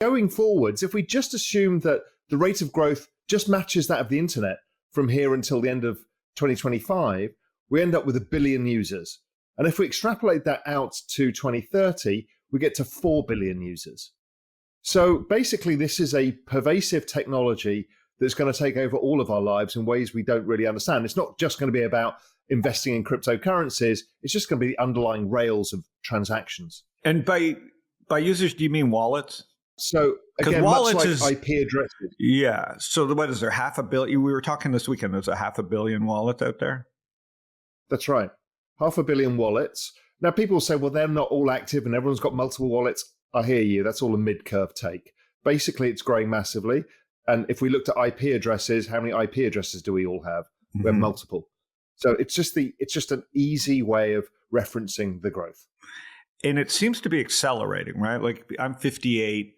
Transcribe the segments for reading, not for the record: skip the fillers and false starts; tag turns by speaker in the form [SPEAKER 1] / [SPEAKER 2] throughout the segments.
[SPEAKER 1] going forwards, if we just assume that the rate of growth just matches that of the internet from here until the end of 2025, we end up with 1 billion users. And if we extrapolate that out to 2030, we get to 4 billion users. So basically, this is a pervasive technology that's going to take over all of our lives in ways we don't really understand. It's not just going to be about investing in cryptocurrencies. It's just going to be the underlying rails of transactions.
[SPEAKER 2] And by users, do you mean wallets?
[SPEAKER 1] So again, much like IP addresses.
[SPEAKER 2] Yeah. So what is there, 500 million? We were talking this weekend, there's 500 million wallets out there?
[SPEAKER 1] That's right. 500 million wallets. Now, people say, well, they're not all active and everyone's got multiple wallets. I hear you. That's all a mid-curve take. Basically, it's growing massively. And if we looked at IP addresses, how many IP addresses do we all have? We have multiple. So it's just an easy way of referencing the growth.
[SPEAKER 2] And it seems to be accelerating, right? Like I'm 58,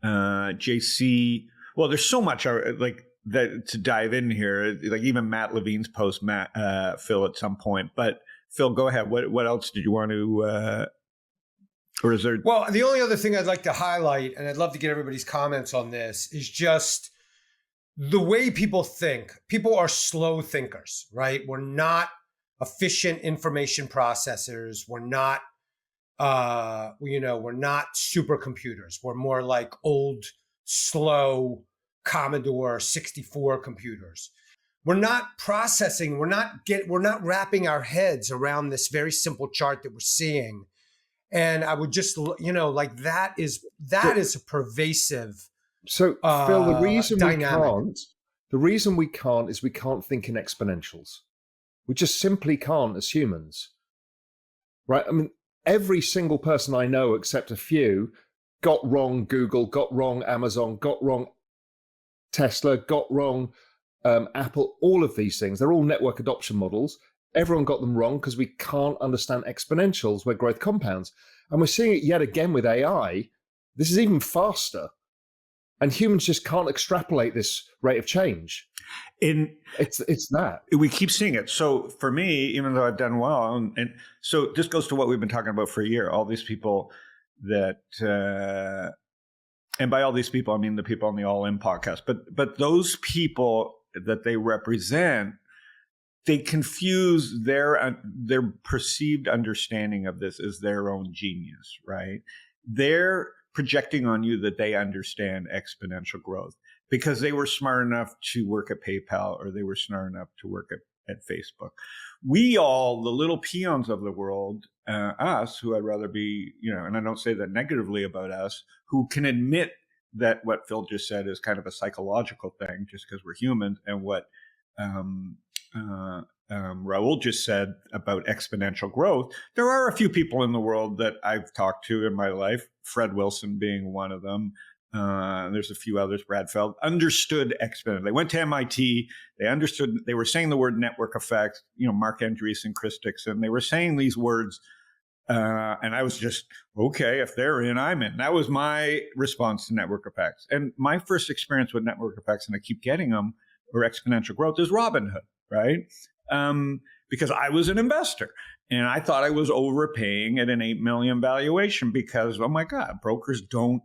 [SPEAKER 2] JC. Well, there's so much like that to dive in here. Like even Matt Levine's post, Phil, at some point. But Phil, go ahead. What else did you want to? Or is there?
[SPEAKER 3] Well, the only other thing I'd like to highlight, and I'd love to get everybody's comments on this, is just the way people think. People are slow thinkers, right? We're not efficient information processors. We're not, we're not supercomputers. We're more like old, slow Commodore 64 computers. We're not processing. We're not wrapping our heads around this very simple chart that we're seeing. And I would just, like that is a pervasive.
[SPEAKER 1] So Phil, the reason
[SPEAKER 3] dynamic.
[SPEAKER 1] we can't is we can't think in exponentials. We just simply can't as humans, right? I mean, every single person I know, except a few, got wrong Google, got wrong Amazon, got wrong Tesla, got wrong Apple. All of these things, they're all network adoption models. Everyone got them wrong because we can't understand exponentials where growth compounds. And we're seeing it yet again with AI. This is even faster. And humans just can't extrapolate this rate of change. It's that.
[SPEAKER 2] We keep seeing it. So for me, even though I've done well, and so this goes to what we've been talking about for a year, all these people that, and by all these people, I mean the people on the All In podcast, but those people that they represent, they confuse their perceived understanding of this as their own genius, right? They're projecting on you that they understand exponential growth because they were smart enough to work at PayPal or they were smart enough to work at Facebook. We all, the little peons of the world, us, who I'd rather be, and I don't say that negatively about us, who can admit that what Phil just said is kind of a psychological thing just because we're humans, and what Raoul just said about exponential growth. There are a few people in the world that I've talked to in my life, Fred Wilson being one of them. There's a few others, Brad Feld, understood exponential. They went to MIT. They understood, they were saying the word network effects, Mark Andreessen, Chris Dixon. They were saying these words. And I was just, okay, if they're in, I'm in. That was my response to network effects. And my first experience with network effects, and I keep getting them, or exponential growth, is Robinhood, right? Because I was an investor and I thought I was overpaying at an 8 million valuation because, oh my God, brokers don't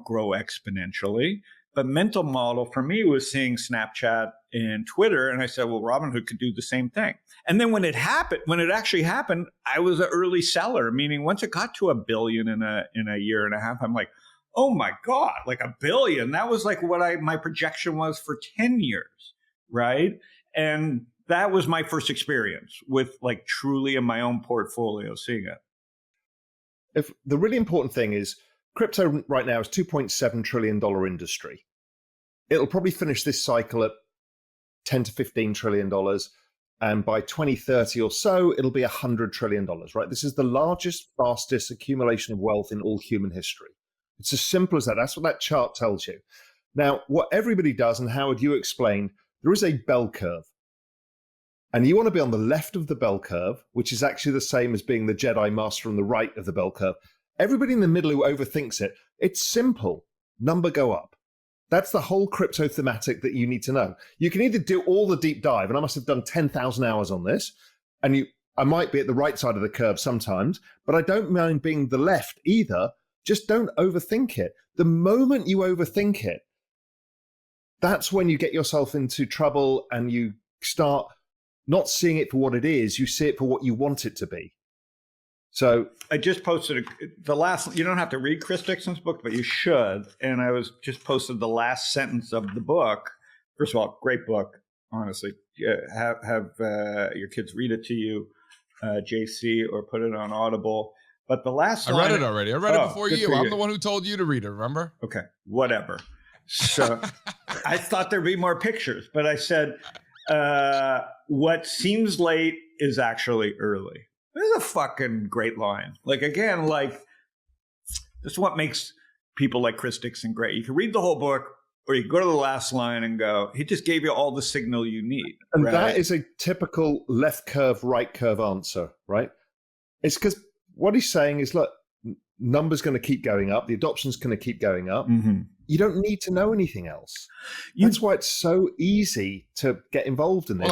[SPEAKER 2] grow exponentially. But mental model for me was seeing Snapchat and Twitter. And I said, well, Robinhood could do the same thing. And then when it actually happened, I was an early seller, meaning once it got to $1 billion in a year and a half, I'm like, oh my God, like $1 billion. That was like what my projection was for 10 years, right? And that was my first experience with like truly in my own portfolio seeing it.
[SPEAKER 1] If the really important thing is crypto right now is $2.7 trillion industry. It'll probably finish this cycle at $10 to $15 trillion. And by 2030 or so, it'll be $100 trillion, right? This is the largest, fastest accumulation of wealth in all human history. It's as simple as that. That's what that chart tells you. Now, what everybody does, and Howard, you explained, there is a bell curve. And you want to be on the left of the bell curve, which is actually the same as being the Jedi Master on the right of the bell curve. Everybody in the middle who overthinks it, it's simple. Number go up. That's the whole crypto thematic that you need to know. You can either do all the deep dive, and I must have done 10,000 hours on this, and I might be at the right side of the curve sometimes, but I don't mind being the left either. Just don't overthink it. The moment you overthink it, that's when you get yourself into trouble and you start not seeing it for what it is. You see it for what you want it to be. So
[SPEAKER 2] I just posted the last, you don't have to read Chris Dixon's book, but you should. And I was just posted the last sentence of the book. First of all, great book, honestly. Have your kids read it to you, JC, or put it on Audible. But the last line,
[SPEAKER 4] I read it already. I read it before you. I'm
[SPEAKER 2] you.
[SPEAKER 4] the one who told you to read it, remember?
[SPEAKER 2] Okay, whatever. So I thought there'd be more pictures, but I said, what seems late is actually early. This is a fucking great line. Like, again, like, this is what makes people like Chris Dixon great. You can read the whole book, or you can go to the last line and go, he just gave you all the signal you need.
[SPEAKER 1] And
[SPEAKER 2] right?
[SPEAKER 1] that is a typical left curve, right curve answer, right? It's because what he's saying is, look, numbers going to keep going up. The adoption's going to keep going up.
[SPEAKER 2] Mm-hmm.
[SPEAKER 1] You don't need to know anything else. That's why it's so easy to get involved in this.